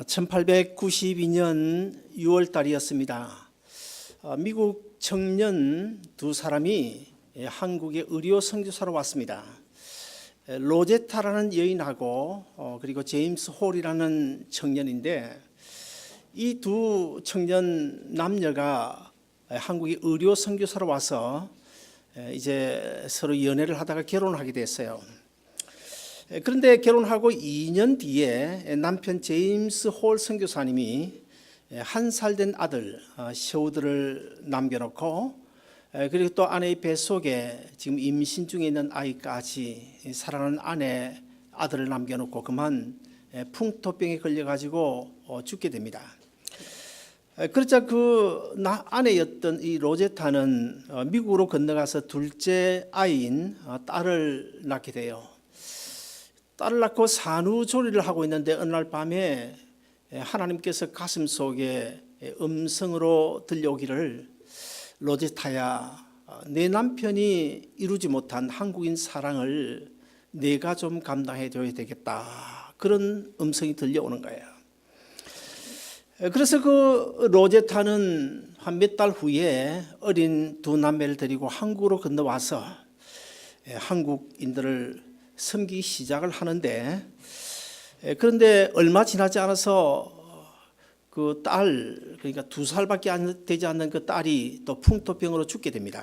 1892년 6월 달이었습니다. 미국 청년 두 사람이 한국에 의료 선교사로 왔습니다. 로제타라는 여인하고 그리고 제임스 홀이라는 청년인데, 이 두 청년 남녀가 한국에 의료 선교사로 와서 이제 서로 연애를 하다가 결혼하게 됐어요. 그런데 결혼하고 2년 뒤에 남편 제임스 홀 선교사님이 1살 된 아들 셰우드를 남겨놓고, 그리고 또 아내의 뱃속에 지금 임신 중에 있는 아이까지, 사랑하는 아내 아들을 남겨놓고 그만 풍토병에 걸려가지고 죽게 됩니다. 그러자 그 아내였던 이 로제타는 미국으로 건너가서 둘째 아이인 딸을 낳게 돼요. 딸을 낳고 산후조리를 하고 있는데 어느 날 밤에 하나님께서 가슴 속에 음성으로 들려오기를, 로제타야, 내 남편이 이루지 못한 한국인 사랑을 내가 좀 감당해 줘야 되겠다, 그런 음성이 들려오는 거예요. 그래서 그 로제타는 한 몇 달 후에 어린 두 남매를 데리고 한국으로 건너와서 한국인들을 섬기기 시작을 하는데, 그런데 얼마 지나지 않아서 그 딸, 그러니까 2살밖에 되지 않는 그 딸이 또 풍토병으로 죽게 됩니다.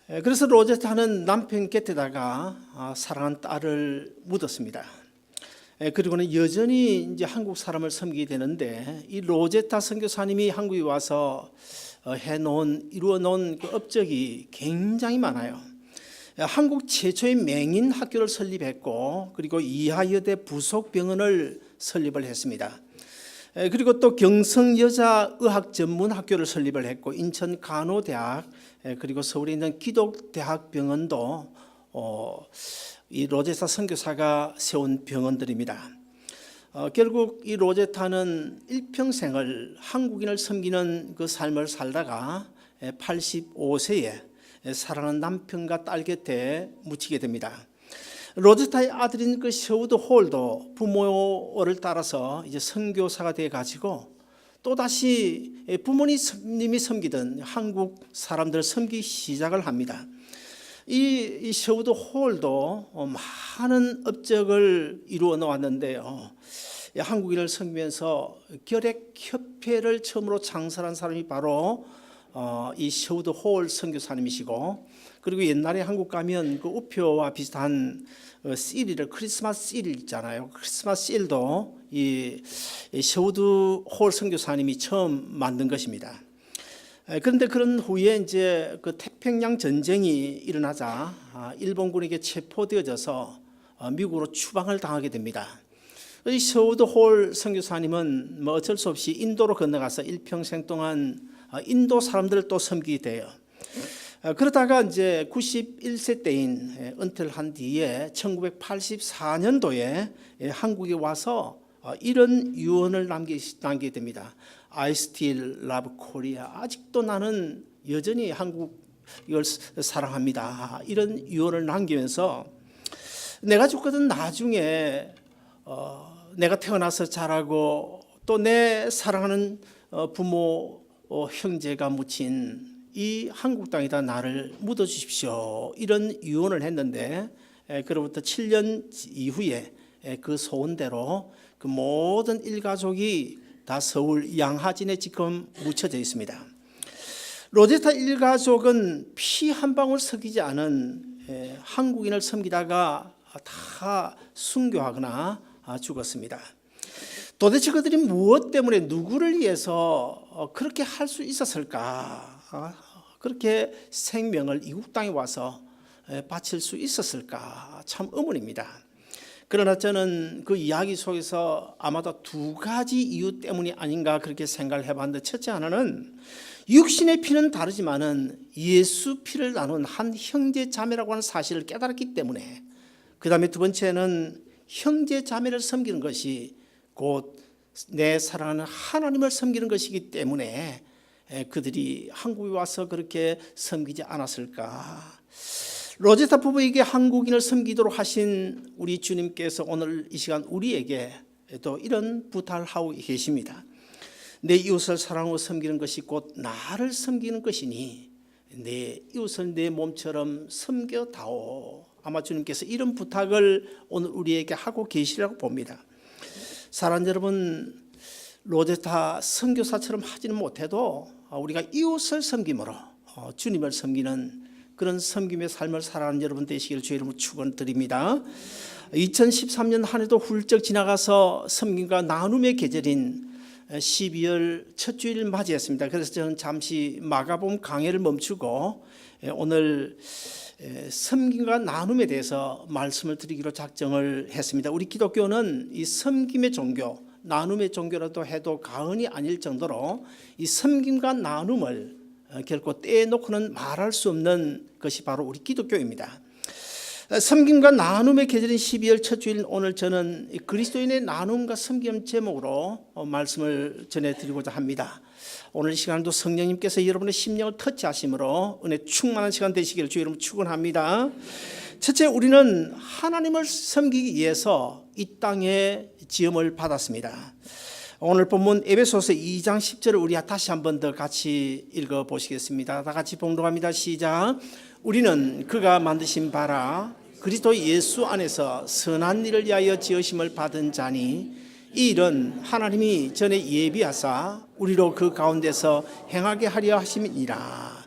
그래서 로제타는 남편 곁에다가 사랑한 딸을 묻었습니다. 그리고는 여전히 이제 한국 사람을 섬기게 되는데, 이 로제타 선교사님이 한국에 와서 이루어놓은 그 업적이 굉장히 많아요. 한국 최초의 맹인 학교를 설립했고, 그리고 이하여대 부속병원을 설립을 했습니다. 그리고 또 경성 여자의학 전문 학교를 설립을 했고, 인천 간호대학, 그리고 서울에 있는 기독대학병원도 이 로제타 선교사가 세운 병원들입니다. 결국 이 로제타는 일평생을 한국인을 섬기는 그 삶을 살다가 85세에 사랑하는 남편과 딸 곁에 묻히게 됩니다. 로제타의 아들인 그 셰우드 홀도 부모를 따라서 이제 선교사가 돼 가지고 또 다시 부모님이 섬기던 한국 사람들을 섬기기 시작을 합니다. 이 셰우드 홀도 많은 업적을 이루어 놓았는데요, 한국인을 섬기면서 결핵협회를 처음으로 창설한 사람이 바로 이 셰우드 홀 선교사님이시고, 그리고 옛날에 한국 가면 그 우표와 비슷한 시리를, 크리스마스 실 있잖아요. 크리스마스 실도 이 셰우드 홀 선교사님이 처음 만든 것입니다. 그런데 그런 후에 이제 그 태평양 전쟁이 일어나자 일본군에게 체포되어져서 미국으로 추방을 당하게 됩니다. 이 셰우드 홀 선교사님은 뭐 어쩔 수 없이 인도로 건너가서 일평생 동안 인도 사람들을 또 섬기게 돼요. 그러다가 이제 91세 때인 은퇴를 한 뒤에 1984년도에 한국에 와서 이런 유언을 남기게 됩니다. I still love Korea. 아직도 나는 여전히 한국을 사랑합니다. 이런 유언을 남기면서, 내가 죽거든 나중에 내가 태어나서 자라고 또 내 사랑하는 부모 형제가 묻힌 이 한국 땅에다 나를 묻어 주십시오, 이런 유언을 했는데, 그로부터 7년 이후에 그 소원대로 그 모든 일가족이 다 서울 양하진에 지금 묻혀져 있습니다. 로제타 일가족은 피 한 방울 섞이지 않은 한국인을 섬기다가 다 순교하거나 죽었습니다. 도대체 그들이 무엇 때문에, 누구를 위해서 그렇게 할 수 있었을까? 그렇게 생명을 이국 땅에 와서 바칠 수 있었을까? 참 의문입니다. 그러나 저는 그 이야기 속에서 아마도 두 가지 이유 때문이 아닌가 그렇게 생각을 해봤는데, 첫째 하나는 육신의 피는 다르지만은 예수 피를 나눈 한 형제 자매라고 하는 사실을 깨달았기 때문에, 그 다음에 두 번째는 형제 자매를 섬기는 것이 곧 내 사랑하는 하나님을 섬기는 것이기 때문에 그들이 한국에 와서 그렇게 섬기지 않았을까. 로제타 부부에게 한국인을 섬기도록 하신 우리 주님께서 오늘 이 시간 우리에게 또 이런 부탁을 하고 계십니다. 내 이웃을 사랑하고 섬기는 것이 곧 나를 섬기는 것이니 내 이웃을 내 몸처럼 섬겨다오. 아마 주님께서 이런 부탁을 오늘 우리에게 하고 계시라고 봅니다. 사랑하는 여러분, 로제타 선교사처럼 하지는 못해도 우리가 이웃을 섬김으로 주님을 섬기는 그런 섬김의 삶을 살아가는 여러분 되시기를 주의 이름으로 축원드립니다. 2013년 한 해도 훌쩍 지나가서 섬김과 나눔의 계절인 12월 첫 주일 맞이했습니다. 그래서 저는 잠시 마가복음 강해를 멈추고 오늘 섬김과 나눔에 대해서 말씀을 드리기로 작정을 했습니다. 우리 기독교는 이 섬김의 종교, 나눔의 종교라도 해도 과언이 아닐 정도로 이 섬김과 나눔을 결코 떼놓고는 말할 수 없는 것이 바로 우리 기독교입니다. 섬김과 나눔의 계절인 12월 첫 주일 오늘 저는 그리스도인의 나눔과 섬김 제목으로 말씀을 전해드리고자 합니다. 오늘 이 시간도 성령님께서 여러분의 심령을 터치하심으로 은혜 충만한 시간 되시기를 주의 이름으로 축원합니다. 첫째, 우리는 하나님을 섬기기 위해서 이 땅에 지음을 받았습니다. 오늘 본문 에베소서 2장 10절을 우리 다시 한 번 더 같이 읽어보시겠습니다. 다 같이 봉독합니다. 시작. 우리는 그가 만드신 바라 그리스도 예수 안에서 선한 일을 위하여 지으심을 받은 자니 이 일은 하나님이 전에 예비하사 우리로 그 가운데서 행하게 하려 하심이니라.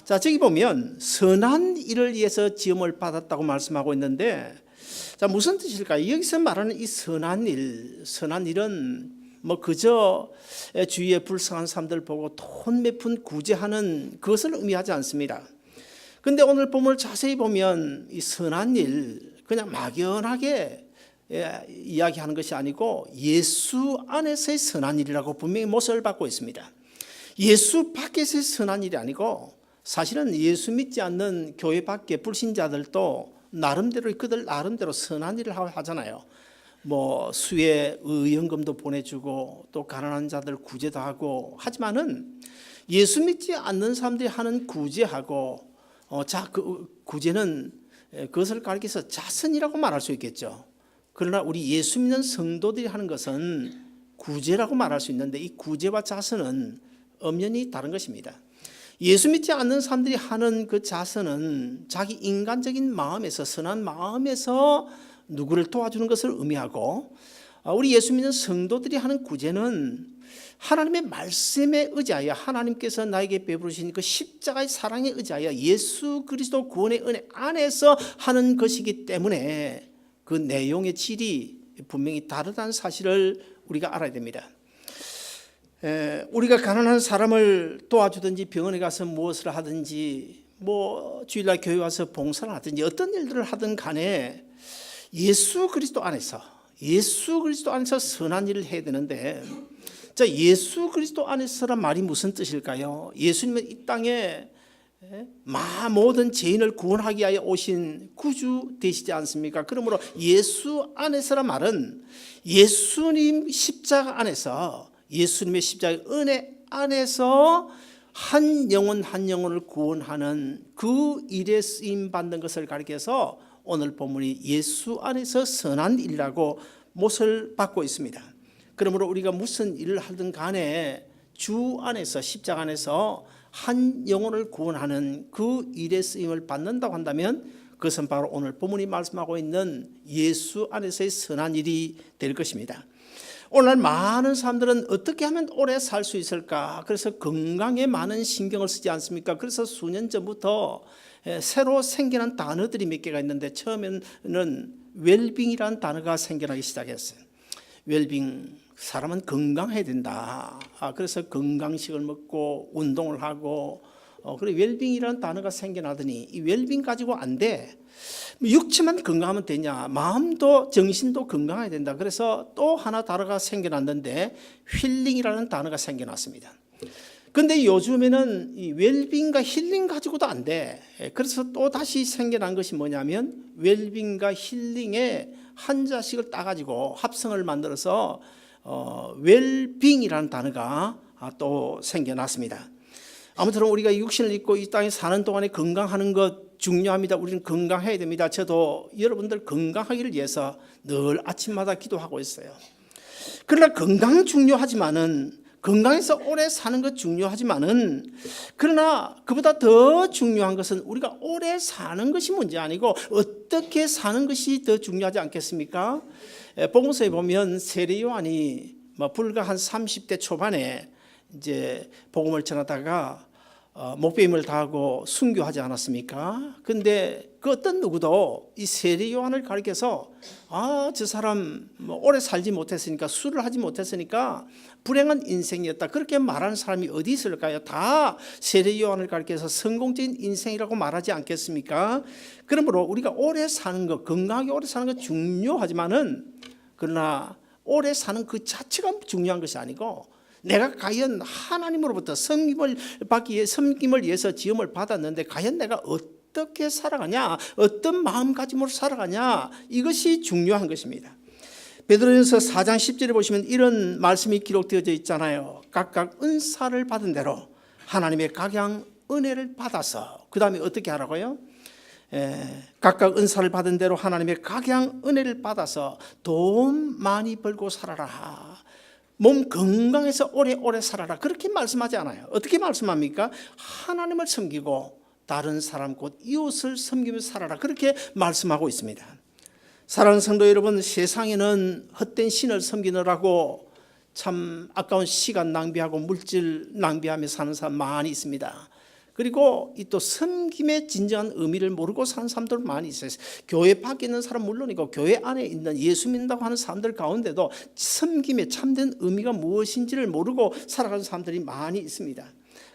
자, 저기 보면 선한 일을 위해서 지음을 받았다고 말씀하고 있는데, 자, 무슨 뜻일까요? 여기서 말하는 이 선한 일은 뭐 그저 주위에 불쌍한 사람들 보고 돈 몇 푼 구제하는 그것을 의미하지 않습니다. 근데 오늘 본문을 자세히 보면 이 선한 일 그냥 막연하게 이야기하는 것이 아니고 예수 안에서의 선한 일이라고 분명히 모습을 받고 있습니다. 예수 밖에서의 선한 일이 아니고 사실은 예수 믿지 않는 교회 밖에 불신자들도 나름대로 그들 나름대로 선한 일을 하잖아요. 뭐 수혜 의연금도 보내주고 또 가난한 자들 구제도 하고, 하지만은 예수 믿지 않는 사람들이 하는 구제하고 그 구제는 그것을 가리켜서 자선이라고 말할 수 있겠죠. 그러나 우리 예수 믿는 성도들이 하는 것은 구제라고 말할 수 있는데 이 구제와 자선은 엄연히 다른 것입니다. 예수 믿지 않는 사람들이 하는 그 자선은 자기 인간적인 마음에서, 선한 마음에서 누구를 도와주는 것을 의미하고, 우리 예수 믿는 성도들이 하는 구제는 하나님의 말씀에 의지하여 하나님께서 나에게 베푸신 그 십자가의 사랑에 의지하여 예수 그리스도 구원의 은혜 안에서 하는 것이기 때문에 그 내용의 질이 분명히 다르다는 사실을 우리가 알아야 됩니다. 우리가 가난한 사람을 도와주든지 병원에 가서 무엇을 하든지 뭐 주일날 교회 와서 봉사를 하든지 어떤 일들을 하든 간에 예수 그리스도 안에서 선한 일을 해야 되는데, 자, 예수 그리스도 안에서란 말이 무슨 뜻일까요? 예수님은 이 땅에 모든 죄인을 구원하기 위하여 오신 구주 되시지 않습니까? 그러므로 예수 안에서란 말은 예수님 십자가 안에서, 예수님의 십자가의 은혜 안에서 한 영혼 한 영혼을 구원하는 그 일에 쓰임 받는 것을 가리켜서 오늘 본문이 예수 안에서 선한 일이라고 못을 받고 있습니다. 그러므로 우리가 무슨 일을 하든 간에 주 안에서, 십자가 안에서 한 영혼을 구원하는 그 일에 쓰임을 받는다고 한다면 그것은 바로 오늘 본문이 말씀하고 있는 예수 안에서의 선한 일이 될 것입니다. 오늘 많은 사람들은 어떻게 하면 오래 살 수 있을까? 그래서 건강에 많은 신경을 쓰지 않습니까? 그래서 수년 전부터 새로 생겨난 단어들이 몇 개가 있는데, 처음에는 웰빙이라는 단어가 생겨나기 시작했어요. 웰빙, 사람은 건강해야 된다. 그래서 건강식을 먹고 운동을 하고, 그래 웰빙이라는 단어가 생겨나더니 이 웰빙 가지고 안 돼. 육체만 건강하면 되냐? 마음도 정신도 건강해야 된다. 그래서 또 하나 단어가 생겨났는데 힐링이라는 단어가 생겨났습니다. 근데 요즘에는 이 웰빙과 힐링 가지고도 안 돼. 그래서 또 다시 생겨난 것이 뭐냐면 웰빙과 힐링의 한자식을 따가지고 합성을 만들어서 웰빙이라는 단어가 또 생겨났습니다. 아무튼 우리가 육신을 입고 이 땅에 사는 동안에 건강하는 것 중요합니다. 우리는 건강해야 됩니다. 저도 여러분들 건강하기를 위해서 늘 아침마다 기도하고 있어요. 그러나 건강 중요하지만은, 건강해서 오래 사는 것 중요하지만은, 그러나 그보다 더 중요한 것은 우리가 오래 사는 것이 문제 아니고 어떻게 사는 것이 더 중요하지 않겠습니까? 복음서에 보면 세례 요한이 불과 한 30대 초반에 이제 복음을 전하다가 목배임을 당하고 순교하지 않았습니까? 근데 그 어떤 누구도 이 세례 요한을 가리켜서 저 사람 오래 살지 못했으니까, 술을 하지 못했으니까 불행한 인생이었다, 그렇게 말하는 사람이 어디 있을까요? 다 세례 요한을 가리켜서 성공적인 인생이라고 말하지 않겠습니까? 그러므로 우리가 오래 사는 것, 건강하게 오래 사는 것 중요하지만은, 그러나 오래 사는 그 자체가 중요한 것이 아니고, 내가 과연 하나님으로부터 섬김을 위해서 지음을 받았는데 과연 내가 어떻게 살아가냐, 어떤 마음가짐으로 살아가냐, 이것이 중요한 것입니다. 베드로전서 4장 10절에 보시면 이런 말씀이 기록되어져 있잖아요. 각각 은사를 받은 대로 하나님의 각양 은혜를 받아서, 그 다음에 어떻게 하라고요? 각각 은사를 받은 대로 하나님의 각양 은혜를 받아서 돈 많이 벌고 살아라, 몸 건강해서 오래오래 살아라, 그렇게 말씀하지 않아요. 어떻게 말씀합니까? 하나님을 섬기고 다른 사람 곧 이웃을 섬기며 살아라, 그렇게 말씀하고 있습니다. 사랑하는 성도 여러분, 세상에는 헛된 신을 섬기느라고 참 아까운 시간 낭비하고 물질 낭비하며 사는 사람 많이 있습니다. 그리고 이 또 섬김의 진정한 의미를 모르고 사는 사람들 많이 있어요. 교회 밖에 있는 사람 물론이고 교회 안에 있는 예수 믿는다고 하는 사람들 가운데도 섬김의 참된 의미가 무엇인지를 모르고 살아가는 사람들이 많이 있습니다.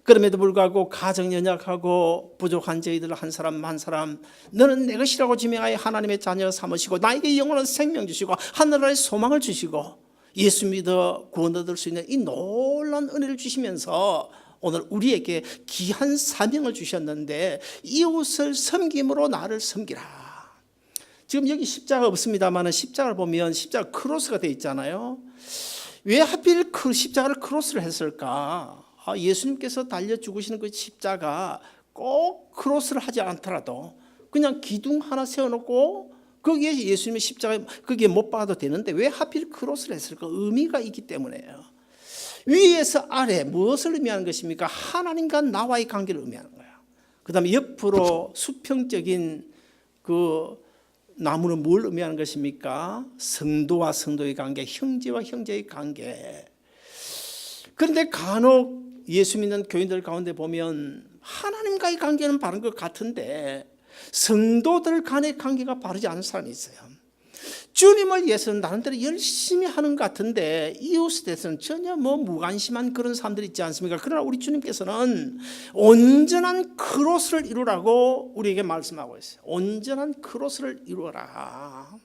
그럼에도 불구하고 가정 연약하고 부족한 저희들 한 사람 한 사람, 너는 내 것이라고 지명하여 하나님의 자녀 삼으시고 나에게 영원한 생명 주시고 하늘나라의 소망을 주시고 예수 믿어 구원 얻을 수 있는 이 놀라운 은혜를 주시면서 오늘 우리에게 귀한 사명을 주셨는데, 이웃을 섬김으로 나를 섬기라. 지금 여기 십자가 없습니다만 십자가를 보면 십자가 크로스가 되어 있잖아요. 왜 하필 그 십자가를 크로스를 했을까? 예수님께서 달려 죽으시는 그 십자가 꼭 크로스를 하지 않더라도 그냥 기둥 하나 세워놓고 거기에 예수님의 십자가 거기에 못 박아도 되는데 왜 하필 크로스를 했을까? 의미가 있기 때문에요. 위에서 아래 무엇을 의미하는 것입니까? 하나님과 나와의 관계를 의미하는 거예요. 그 다음에 옆으로 수평적인 그 나무는 뭘 의미하는 것입니까? 성도와 성도의 관계, 형제와 형제의 관계. 그런데 간혹 예수 믿는 교인들 가운데 보면 하나님과의 관계는 바른 것 같은데 성도들 간의 관계가 바르지 않은 사람이 있어요. 주님을 위해서는 나름대로 열심히 하는 것 같은데 이웃에 대해서는 전혀 무관심한 그런 사람들이 있지 않습니까? 그러나 우리 주님께서는 온전한 크로스를 이루라고 우리에게 말씀하고 있어요. 온전한 크로스를 이루어라.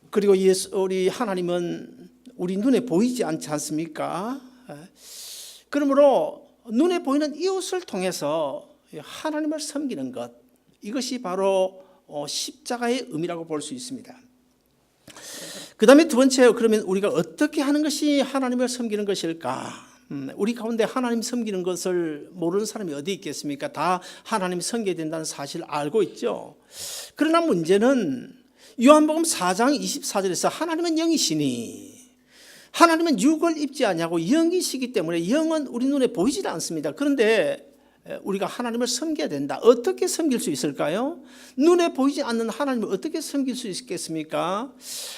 그리고 우리 하나님은 우리 눈에 보이지 않지 않습니까? 그러므로 눈에 보이는 이웃을 통해서 하나님을 섬기는 것, 이것이 바로 십자가의 의미라고 볼 수 있습니다. 그 다음에 두 번째, 그러면 우리가 어떻게 하는 것이 하나님을 섬기는 것일까? 우리 가운데 하나님 섬기는 것을 모르는 사람이 어디 있겠습니까? 다 하나님 섬겨야 된다는 사실을 알고 있죠. 그러나 문제는 요한복음 4장 24절에서 하나님은 영이시니 하나님은 육을 입지 아니하고 영이시기 때문에 영은 우리 눈에 보이지 않습니다. 그런데 우리가 하나님을 섬겨야 된다. 어떻게 섬길 수 있을까요? 눈에 보이지 않는 하나님을 어떻게 섬길 수 있겠습니까?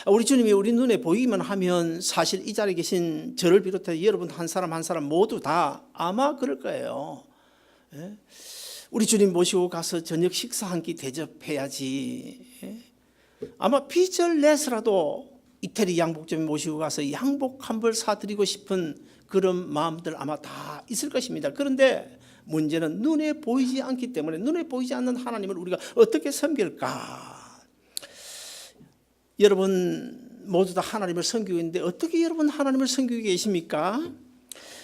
우리 주님이 우리 눈에 보이기만 하면 사실 이 자리에 계신 저를 비롯해 여러분 한 사람 한 사람 모두 다 아마 그럴 거예요. 우리 주님 모시고 가서 저녁 식사 한 끼 대접해야지. 아마 빚을 내서라도 이태리 양복점에 모시고 가서 양복 한 벌 사드리고 싶은 그런 마음들 아마 다 있을 것입니다. 그런데 문제는 눈에 보이지 않기 때문에 눈에 보이지 않는 하나님을 우리가 어떻게 섬길까? 여러분 모두 다 하나님을 섬기고 있는데 어떻게 여러분 하나님을 섬기고 계십니까?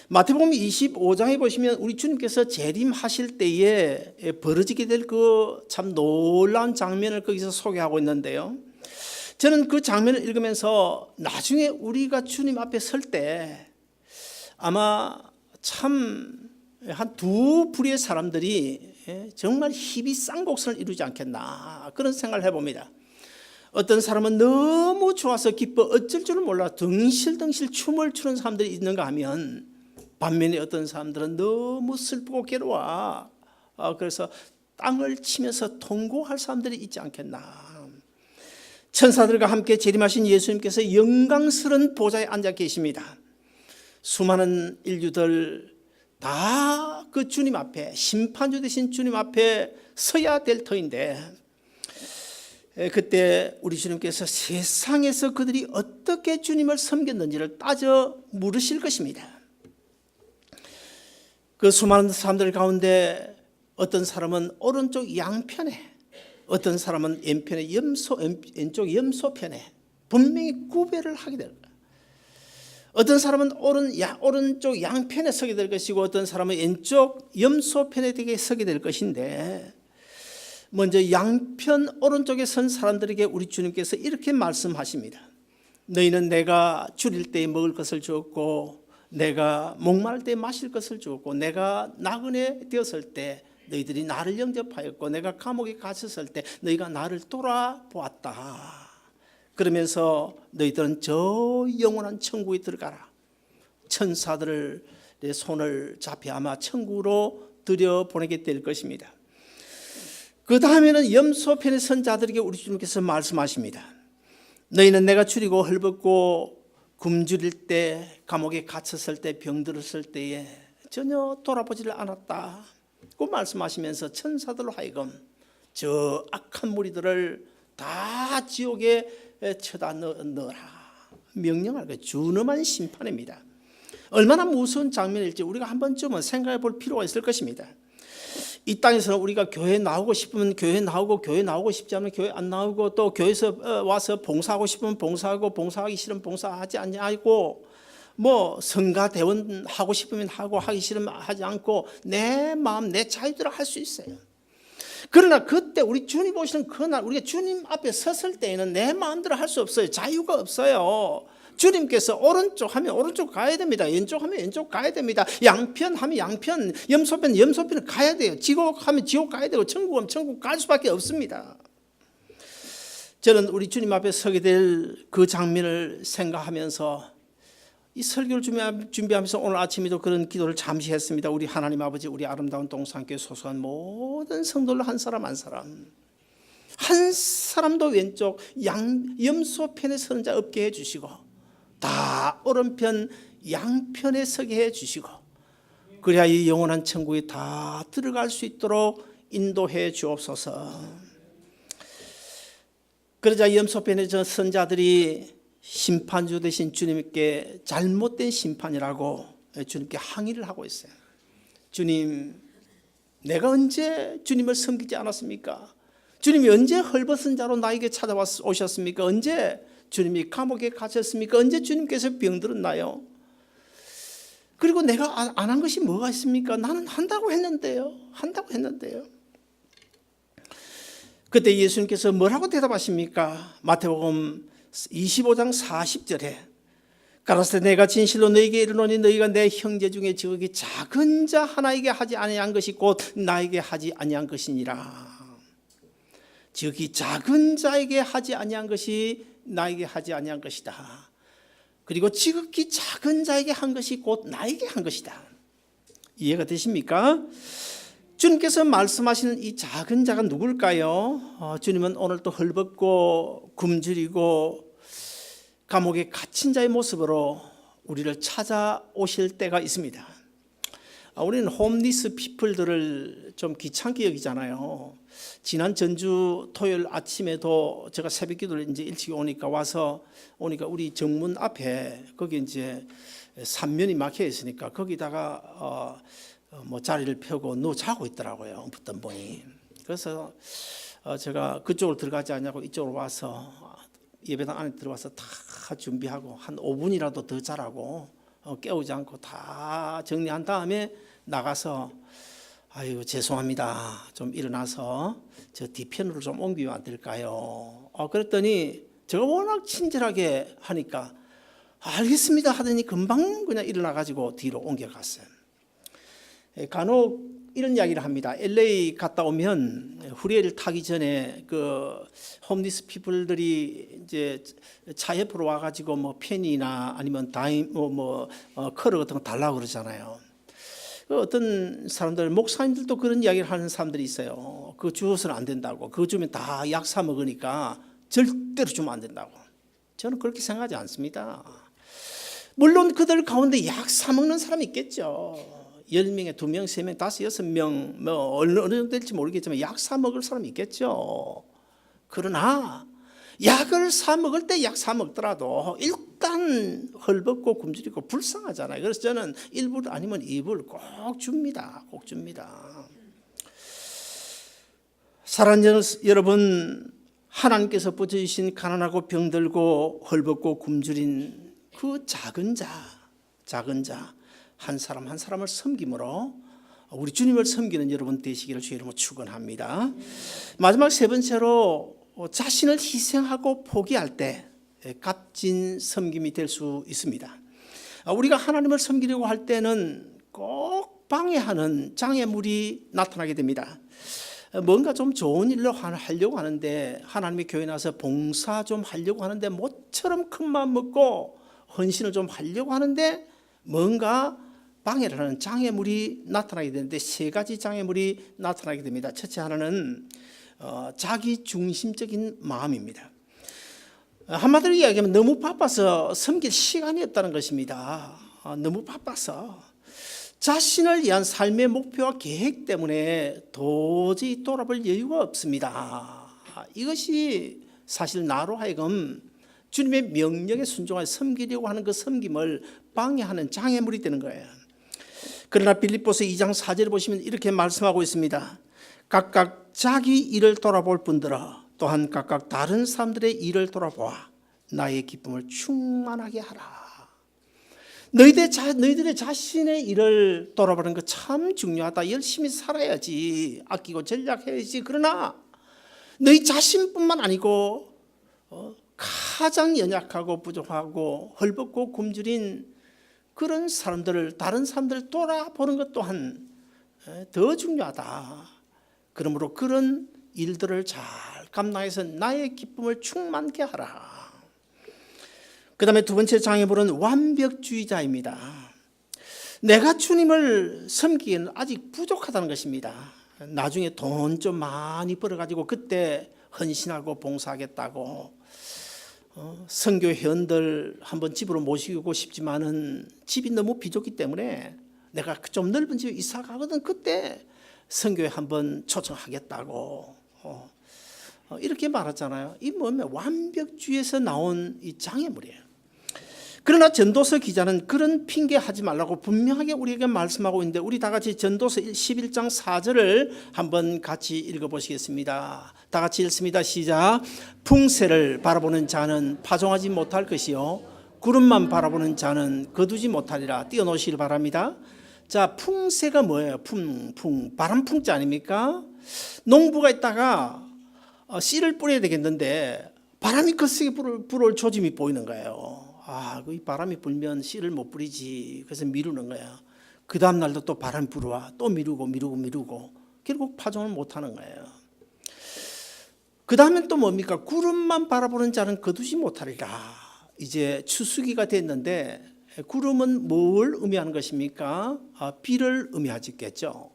마태복음 25장에 보시면 우리 주님께서 재림하실 때에 벌어지게 될 그 참 놀라운 장면을 거기서 소개하고 있는데요. 저는 그 장면을 읽으면서 나중에 우리가 주님 앞에 설 때 아마 참 한 두 부류의 사람들이 정말 희비 쌍곡선을 이루지 않겠나 그런 생각을 해봅니다. 어떤 사람은 너무 좋아서 기뻐 어쩔 줄을 몰라 덩실덩실 춤을 추는 사람들이 있는가 하면, 반면에 어떤 사람들은 너무 슬프고 괴로워. 그래서 땅을 치면서 통곡할 사람들이 있지 않겠나. 천사들과 함께 재림하신 예수님께서 영광스러운 보좌에 앉아 계십니다. 수많은 인류들 다 그 주님 앞에, 심판주 되신 주님 앞에 서야 될 터인데, 그때 우리 주님께서 세상에서 그들이 어떻게 주님을 섬겼는지를 따져 물으실 것입니다. 그 수많은 사람들 가운데 어떤 사람은 오른쪽 양편에, 어떤 사람은 왼쪽 염소편에 분명히 구별을 하게 될 거예요. 어떤 사람은 오른쪽 양편에 서게 될 것이고, 어떤 사람은 왼쪽 염소편에 서게 될 것인데, 먼저 양편 오른쪽에 선 사람들에게 우리 주님께서 이렇게 말씀하십니다. 너희는 내가 줄일 때에 먹을 것을 주었고, 내가 목마를 때 마실 것을 주었고, 내가 나그네 되었을 때 너희들이 나를 영접하였고, 내가 감옥에 갇혔을 때 너희가 나를 돌아보았다. 그러면서 너희들은 저 영원한 천국에 들어가라. 천사들의 손을 잡혀 아마 천국으로 들여보내게 될 것입니다. 그 다음에는 염소편의 선자들에게 우리 주님께서 말씀하십니다. 너희는 내가 줄이고 헐벗고 굶주릴 때, 감옥에 갇혔을 때, 병들었을 때에 전혀 돌아보지를 않았다. 그 말씀하시면서 천사들로 하여금 저 악한 무리들을 다 지옥에 쳐다 넣어라 명령할 그 준엄한 심판입니다. 얼마나 무서운 장면일지 우리가 한 번쯤은 생각해 볼 필요가 있을 것입니다. 이 땅에서는 우리가 교회 나오고 싶으면 교회 나오고, 교회 나오고 싶지 않으면 교회 안 나오고, 또 교회에서 와서 봉사하고 싶으면 봉사하고, 봉사하기 싫으면 봉사하지 않고, 뭐 성가 대원 하고 싶으면 하고, 하기 싫으면 하지 않고, 내 마음 내 자유대로 할 수 있어요. 그러나 그때 우리 주님 오시는 그날, 우리가 주님 앞에 섰을 때에는 내 마음대로 할 수 없어요. 자유가 없어요. 주님께서 오른쪽 하면 오른쪽 가야 됩니다. 왼쪽 하면 왼쪽 가야 됩니다. 양편 하면 양편, 염소편 가야 돼요. 지옥 하면 지옥 가야 되고, 천국 하면 천국 갈 수밖에 없습니다. 저는 우리 주님 앞에 서게 될 그 장면을 생각하면서 이 설교를 준비하면서 오늘 아침에도 그런 기도를 잠시 했습니다. 우리 하나님 아버지, 우리 아름다운 동산교회 소속한 모든 성도들 한 사람 한 사람, 한 사람도 왼쪽 염소편에 서는 자 없게 해주시고, 다 오른편 양편에 서게 해주시고, 그래야 이 영원한 천국에 다 들어갈 수 있도록 인도해 주옵소서. 그러자 염소편에 선 자들이 심판주 되신 주님께 잘못된 심판이라고 주님께 항의를 하고 있어요. 주님, 내가 언제 주님을 섬기지 않았습니까? 주님이 언제 헐벗은 자로 나에게 찾아오셨습니까? 언제 주님이 감옥에 갇혔습니까? 언제 주님께서 병들었나요? 그리고 내가 안 한 것이 뭐가 있습니까? 나는 한다고 했는데요. 그때 예수님께서 뭐라고 대답하십니까? 마태복음 25장 40절에 가라사대 내가 진실로 너희에게 이르노니 너희가 내 형제 중에 저기 작은 자 하나에게 하지 아니한 것이 곧 나에게 하지 아니한 것이니라. 저기 작은 자에게 하지 아니한 것이 나에게 하지 아니한 것이다. 그리고 지극히 작은 자에게 한 것이 곧 나에게 한 것이다. 이해가 되십니까? 주님께서 말씀하시는 이 작은 자가 누굴까요? 주님은 오늘 또 헐벗고 굶주리고 감옥에 갇힌 자의 모습으로 우리를 찾아오실 때가 있습니다. 우리는 홈리스 피플들을 좀 귀찮게 여기잖아요. 지난 전주 토요일 아침에도 제가 새벽 기도를 이제 일찍 오니까 우리 정문 앞에 거기 이제 삼면이 막혀 있으니까 거기다가 뭐 자리를 펴고 누워 자고 있더라고요. 어떤 분이. 그래서 제가 그쪽으로 들어가지 않냐고 이쪽으로 와서 예배당 안에 들어와서 다 준비하고 한 5분이라도 더 자라고 깨우지 않고 다 정리한 다음에 나가서 아유 죄송합니다. 좀 일어나서 저 뒤편으로 좀 옮기면 안 될까요? 그랬더니 제가 워낙 친절하게 하니까 알겠습니다 하더니 금방 그냥 일어나가지고 뒤로 옮겨갔어요. 간혹 이런 이야기를 합니다. LA 갔다 오면 후레이를 타기 전에 그 홈리스 피플들이 이제 차 옆으로 와가지고 뭐 펜이나 아니면 다임 커러 같은 거 달라고 그러잖아요. 어떤 사람들, 목사님들도 그런 이야기를 하는 사람들이 있어요. 그거 주어서는 안 된다고. 그거 주면 다 약 사 먹으니까 절대로 주면 안 된다고. 저는 그렇게 생각하지 않습니다. 물론 그들 가운데 약 사 먹는 사람이 있겠죠. 10명에 2명, 3명, 5, 6명 뭐 어느 정도 될지 모르겠지만 약 사 먹을 사람이 있겠죠. 그러나 약을 사 먹을 때 약 사 먹더라도 일단 헐벗고 굶주리고 불쌍하잖아요. 그래서 저는 1불 아니면 2불 꼭 줍니다. 꼭 줍니다. 사랑하는 여러분, 하나님께서 붙여주신 가난하고 병들고 헐벗고 굶주린 그 작은 자 한 사람 한 사람을 섬김으로 우리 주님을 섬기는 여러분 되시기를 주의 이름으로 축원합니다. 마지막 세 번째로 자신을 희생하고 포기할 때 값진 섬김이 될 수 있습니다. 우리가 하나님을 섬기려고 할 때는 꼭 방해하는 장애물이 나타나게 됩니다. 뭔가 좀 좋은 일로 하려고 하는데, 하나님의 교회에 나와서 봉사 좀 하려고 하는데 모처럼 큰 마음 먹고 헌신을 좀 하려고 하는데 뭔가 방해를 하는 장애물이 나타나게 되는데, 세 가지 장애물이 나타나게 됩니다. 첫째 하나는 자기 중심적인 마음입니다. 한마디로 이야기하면 너무 바빠서 섬길 시간이 없다는 것입니다. 너무 바빠서 자신을 위한 삶의 목표와 계획 때문에 도저히 돌아볼 여유가 없습니다. 이것이 사실 나로 하여금 주님의 명령에 순종하여 섬기려고 하는 그 섬김을 방해하는 장애물이 되는 거예요. 그러나 빌립보서 2장 4절을 보시면 이렇게 말씀하고 있습니다. 각각 자기 일을 돌아볼 뿐더러 또한 각각 다른 사람들의 일을 돌아보아 나의 기쁨을 충만하게 하라. 너희들의 자신의 일을 돌아보는 거 참 중요하다. 열심히 살아야지, 아끼고 전략해야지. 그러나 너희 자신뿐만 아니고 가장 연약하고 부족하고 헐벗고 굶주린 그런 사람들을, 다른 사람들을 돌아보는 것 또한 더 중요하다. 그러므로 그런 일들을 잘 감당해서 나의 기쁨을 충만케 하라. 그 다음에 두 번째 장애물은 완벽주의자입니다. 내가 주님을 섬기기에는 아직 부족하다는 것입니다. 나중에 돈 좀 많이 벌어가지고 그때 헌신하고 봉사하겠다고 선교 회원들 한번 집으로 모시고 싶지만은 집이 너무 비좁기 때문에 내가 좀 넓은 집에 이사 가거든 그때 선교회 한번 초청하겠다고 이렇게 말하잖아요. 이 뭐냐면 완벽주의에서 나온 이 장애물이에요. 그러나 전도서 기자는 그런 핑계 하지 말라고 분명하게 우리에게 말씀하고 있는데, 우리 다 같이 전도서 11장 4절을 한번 같이 읽어보시겠습니다. 다 같이 읽습니다. 시작. 풍세를 바라보는 자는 파종하지 못할 것이요 구름만 바라보는 자는 거두지 못하리라. 띄워놓으시길 바랍니다. 자, 풍세가 뭐예요? 바람 풍자 아닙니까? 농부가 있다가 씨를 뿌려야 되겠는데 바람이 거세게 불어올 조짐이 보이는 거예요. 그 바람이 불면 씨를 못 뿌리지. 그래서 미루는 거야. 그 다음 날도 또 바람이 불어와. 또 미루고 결국 파종을 못 하는 거예요. 그 다음엔 또 뭡니까? 구름만 바라보는 자는 거두지 못하리라. 이제 추수기가 됐는데 구름은 뭘 의미하는 것입니까? 비를 의미하겠죠.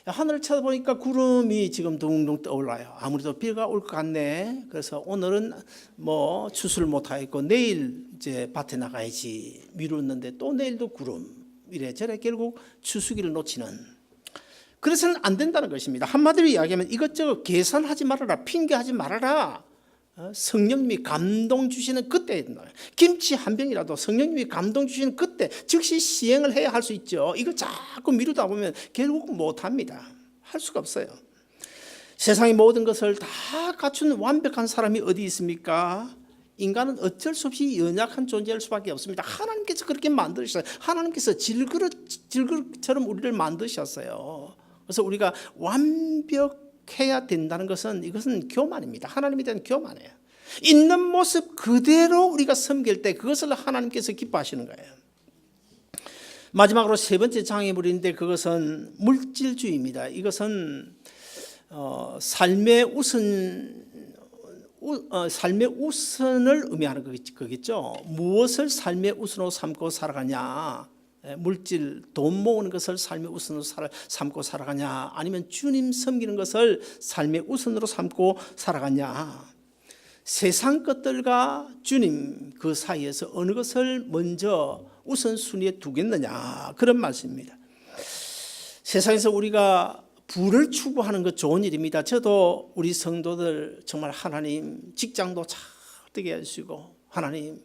하늘을 쳐다보니까 구름이 지금 둥둥 떠올라요. 아무래도 비가 올 것 같네. 그래서 오늘은 뭐 추수를 못 하겠고 내일 이제 밭에 나가야지 미뤘는데 또 내일도 구름. 이래저래 결국 추수기를 놓치는. 그래서는 안 된다는 것입니다. 한마디로 이야기하면 이것저것 계산하지 말아라. 핑계하지 말아라. 성령님이 감동 주시는 그때 김치 한 병이라도 성령님이 감동 주시는 그때 즉시 시행을 해야 할 수 있죠. 이거 자꾸 미루다 보면 결국 못합니다. 할 수가 없어요. 세상의 모든 것을 다 갖춘 완벽한 사람이 어디 있습니까? 인간은 어쩔 수 없이 연약한 존재일 수밖에 없습니다. 하나님께서 그렇게 만드셨어요. 하나님께서 질그릇처럼 우리를 만드셨어요. 그래서 우리가 완벽해야 된다는 것은 이것은 교만입니다. 하나님에 대한 교만이에요. 있는 모습 그대로 우리가 섬길 때 그것을 하나님께서 기뻐하시는 거예요. 마지막으로 세 번째 장애물인데 그것은 물질주의입니다. 이것은 삶의 우선을 의미하는 거겠죠. 무엇을 삶의 우선으로 삼고 살아가냐? 물질, 돈 모으는 것을 삶의 우선으로 삼고 살아가냐? 아니면 주님 섬기는 것을 삶의 우선으로 삼고 살아가냐? 세상 것들과 주님 그 사이에서 어느 것을 먼저 우선순위에 두겠느냐? 그런 말씀입니다. 세상에서 우리가 부를 추구하는 것 좋은 일입니다. 저도 우리 성도들 정말 하나님 직장도 잘 되게 해주시고, 하나님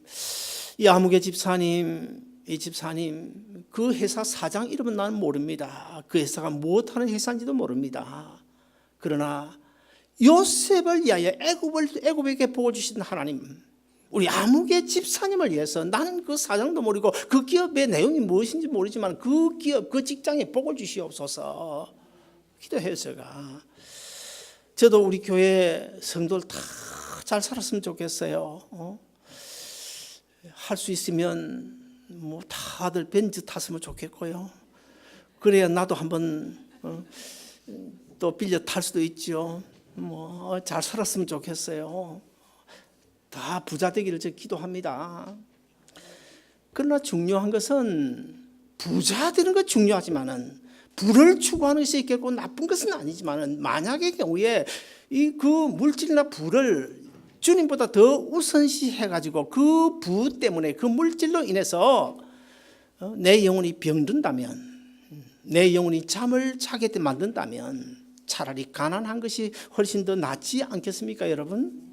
이 아무개 집사님, 이 집사님 그 회사 사장 이름은 나는 모릅니다. 그 회사가 무엇하는 회사인지도 모릅니다. 그러나 요셉을 위하여 애굽에게 복을 주신 하나님, 우리 아무개 집사님을 위해서 나는 그 사장도 모르고 그 기업의 내용이 무엇인지 모르지만 그 기업, 그 직장에 복을 주시옵소서 기도해요. 저도 우리 교회 성도들 다 잘 살았으면 좋겠어요. 할 수 있으면 뭐 다들 벤츠 탔으면 좋겠고요. 그래야 나도 한번 또 빌려 탈 수도 있죠. 뭐 잘 살았으면 좋겠어요. 다 부자 되기를 저 기도합니다. 그러나 중요한 것은 부자 되는 것 중요하지만은 부를 추구하는 것이 있겠고 나쁜 것은 아니지만은 만약의 경우에 이 그 물질이나 부를 주님보다 더 우선시해 가지고 그 부 때문에 그 물질로 인해서 내 영혼이 병든다면, 내 영혼이 잠을 자게 만든다면 차라리 가난한 것이 훨씬 더 낫지 않겠습니까, 여러분?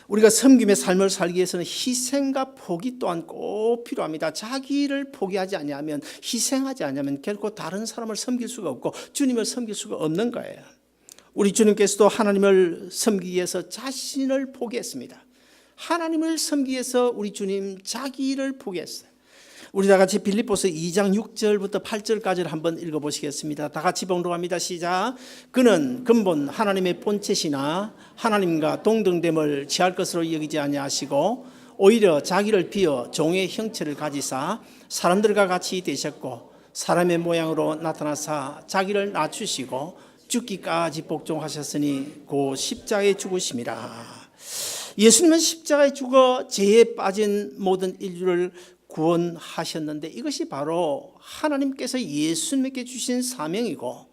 우리가 섬김의 삶을 살기 위해서는 희생과 포기 또한 꼭 필요합니다. 자기를 포기하지 않으면, 희생하지 않으면 결코 다른 사람을 섬길 수가 없고 주님을 섬길 수가 없는 거예요. 우리 주님께서도 하나님을 섬기기 위해서 자신을 포기했습니다. 하나님을 섬기기 위해서 우리 주님 자기를 포기했어요. 우리 다 같이 빌립보서 2장 6절부터 8절까지를 한번 읽어보시겠습니다. 다 같이 봉독합니다. 시작. 그는 근본 하나님의 본체시나 하나님과 동등됨을 취할 것으로 여기지 아니하시고 오히려 자기를 비어 종의 형체를 가지사 사람들과 같이 되셨고 사람의 모양으로 나타나사 자기를 낮추시고 죽기까지 복종하셨으니 곧 십자가에 죽으심이라. 예수님은 십자가에 죽어 죄에 빠진 모든 인류를 구원하셨는데 이것이 바로 하나님께서 예수님에게 주신 사명이고,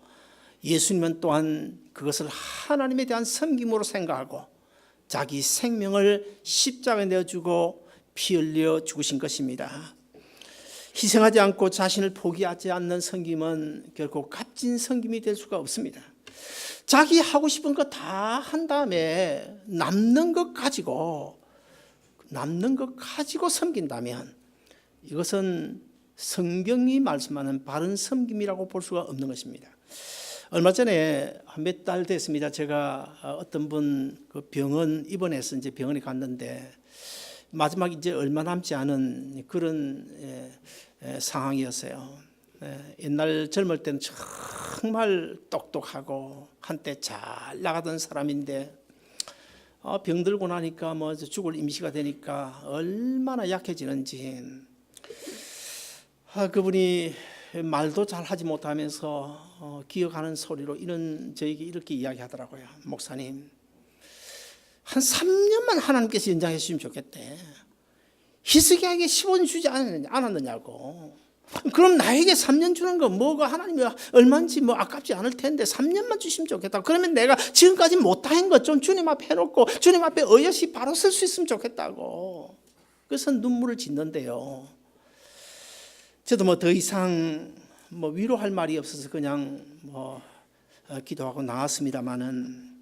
예수님은 또한 그것을 하나님에 대한 섬김으로 생각하고 자기 생명을 십자가에 내어주고 피 흘려 죽으신 것입니다. 희생하지 않고 자신을 포기하지 않는 섬김은 결코 값진 섬김이 될 수가 없습니다. 자기 하고 싶은 거 다 한 다음에 남는 것 가지고 섬긴다면 이것은 성경이 말씀하는 바른 섬김이라고 볼 수가 없는 것입니다. 얼마 전에 몇 달 됐습니다. 제가 어떤 분 그 병원 입원해서 이제 병원에 갔는데 마지막 이제 얼마 남지 않은 그런 상황이었어요. 옛날 젊을 때는 정말 똑똑하고 한때 잘 나가던 사람인데 병들고 나니까 뭐 죽을 임시가 되니까 얼마나 약해지는지, 그분이 말도 잘 하지 못하면서 기억하는 소리로 저에게 이렇게 이야기하더라고요. 목사님, 한 3년만 하나님께서 연장해 주시면 좋겠대. 히스기야에게 10원 주지 않았느냐고. 그럼 나에게 3년 주는 거 뭐가 하나님이 얼마인지 뭐 아깝지 않을 텐데 3년만 주시면 좋겠다. 그러면 내가 지금까지 못한 것 좀 주님 앞에 해놓고 주님 앞에 어여시 바로 설 수 있으면 좋겠다고. 그래서 눈물을 짓는데요. 저도 뭐 더 이상 뭐 위로할 말이 없어서 그냥 기도하고 나왔습니다만은,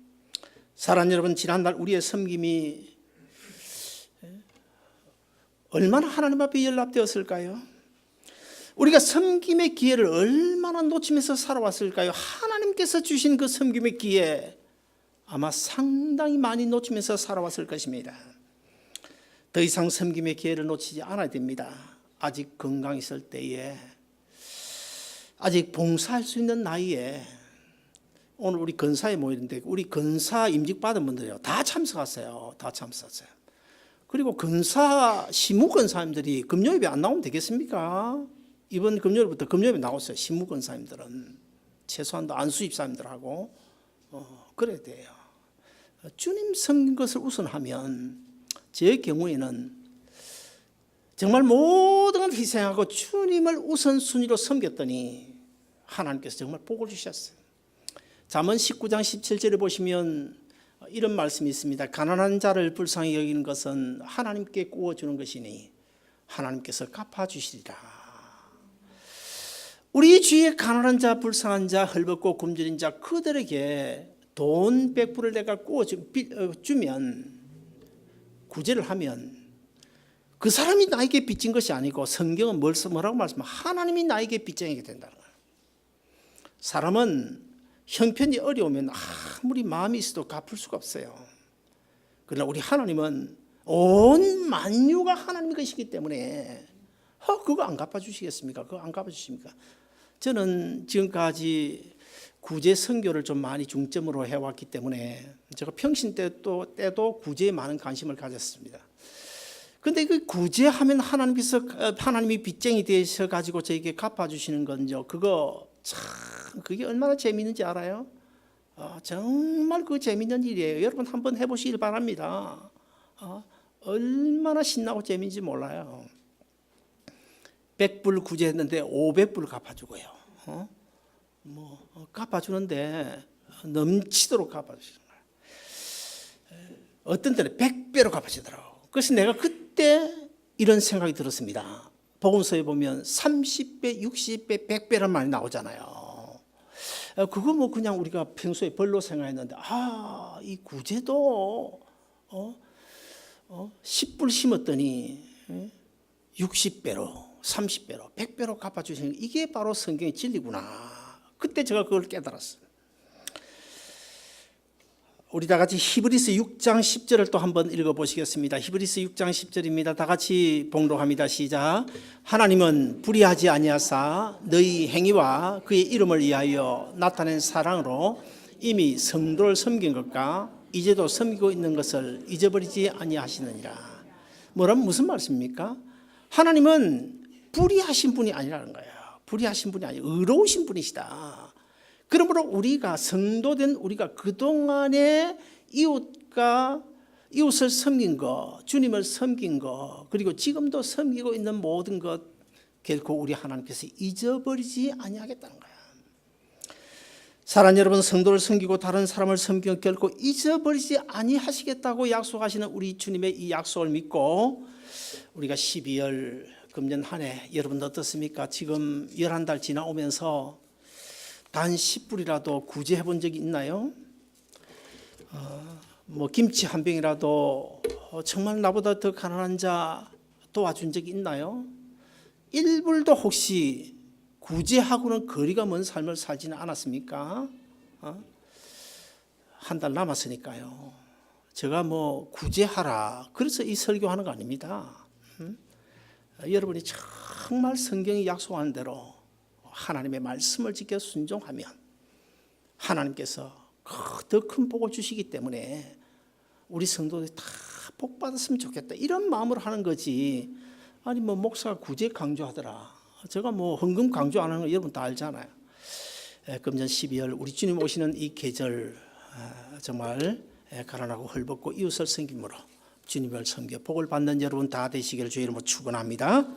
사랑하는 여러분, 지난날 우리의 섬김이 얼마나 하나님 앞에 연락되었을까요? 우리가 섬김의 기회를 얼마나 놓치면서 살아왔을까요? 하나님께서 주신 그 섬김의 기회 아마 상당히 많이 놓치면서 살아왔을 것입니다. 더 이상 섬김의 기회를 놓치지 않아야 됩니다. 아직 건강 있을 때에, 아직 봉사할 수 있는 나이에. 오늘 우리 건사에 모이는데 우리 건사 임직 받은 분들이요 다 참석하세요. 다 참석하세요. 그리고 건사 시무 건사님들이 금요일에 안 나오면 되겠습니까? 이번 금요일부터 금요일에 나왔어요. 신무권사님들은 최소한도 안수집사님들하고 그래야 돼요. 주님 섬긴 것을 우선하면 제 경우에는 정말 모든 걸 희생하고 주님을 우선순위로 섬겼더니 하나님께서 정말 복을 주셨어요. 잠언 19장 17절에 보시면 이런 말씀이 있습니다. 가난한 자를 불쌍히 여기는 것은 하나님께 구워주는 것이니 하나님께서 갚아주시리라. 우리 주위에 가난한 자, 불쌍한 자, 헐벗고 굶주린 자 그들에게 돈 100불을 내가 구워주면 구제를 하면 그 사람이 나에게 빚진 것이 아니고 성경은 뭐라고 말씀하면 하나님이 나에게 빚쟁이게 된다는 거예요. 사람은 형편이 어려우면 아무리 마음이 있어도 갚을 수가 없어요. 그러나 우리 하나님은 온 만유가 하나님의 것이기 때문에 그거 안 갚아주시겠습니까? 그거 안 갚아주십니까? 저는 지금까지 구제 선교를 좀 많이 중점으로 해왔기 때문에 제가 평신 때도 구제에 많은 관심을 가졌습니다. 그런데 그 구제하면 하나님이 빚쟁이 되셔 가지고 저에게 갚아주시는 건요. 그게 얼마나 재미있는지 알아요? 정말 그 재미있는 일이에요. 여러분 한번 해보시길 바랍니다. 얼마나 신나고 재미있는지 몰라요. 100불 구제했는데 500불 갚아주고요. 갚아주는데 넘치도록 갚아주시는 거예요. 어떤 때는 100배로 갚아주더라고요. 그래서 내가 그때 이런 생각이 들었습니다. 복음서에 보면 30배, 60배, 100배란 말이 나오잖아요. 그거 뭐 그냥 우리가 평소에 벌로 생각했는데 이 구제도 10불 심었더니 60배로 30배로 100배로 갚아주시는 이게 바로 성경의 진리구나. 그때 제가 그걸 깨달았어요. 우리 다 같이 히브리서 6장 10절을 또 한번 읽어보시겠습니다. 히브리서 6장 10절입니다. 다 같이 봉독합니다. 시작. 하나님은 불의하지 아니하사 너희 행위와 그의 이름을 위하여 나타낸 사랑으로 이미 성도를 섬긴 것과 이제도 섬기고 있는 것을 잊어버리지 아니하시느니라. 무슨 말씀입니까? 하나님은 불의하신 분이 아니라는 거예요. 불의하신 분이 아니라 의로우신 분이시다. 그러므로 우리가 성도된 우리가 그동안에 이웃을 섬긴 것, 주님을 섬긴 것, 그리고 지금도 섬기고 있는 모든 것 결코 우리 하나님께서 잊어버리지 아니하겠다는 거예요. 사랑하는 여러분, 성도를 섬기고 다른 사람을 섬기고 결코 잊어버리지 아니하시겠다고 약속하시는 우리 주님의 이 약속을 믿고 우리가 12월 금년 한 해 여러분 어떻습니까? 지금 11달 지나오면서 단 10불이라도 구제해 본 적이 있나요? 김치 한 병이라도 정말 나보다 더 가난한 자 도와준 적이 있나요? 1불도 혹시 구제하고는 거리가 먼 삶을 살지는 않았습니까? 한 달 남았으니까요. 제가 구제하라 그래서 이 설교하는 거 아닙니다. 여러분이 정말 성경이 약속하는 대로 하나님의 말씀을 지켜 순종하면 하나님께서 더 큰 복을 주시기 때문에 우리 성도들이 다 복 받았으면 좋겠다 이런 마음으로 하는 거지. 목사가 구제 강조하더라. 제가 헌금 강조 안 하는 거 여러분 다 알잖아요. 금년 12월 우리 주님 오시는 이 계절 정말 가난하고 헐벗고 이웃을 섬김으로 주님을 섬겨 복을 받는 여러분 다 되시기를 주의 이름으로 축원합니다.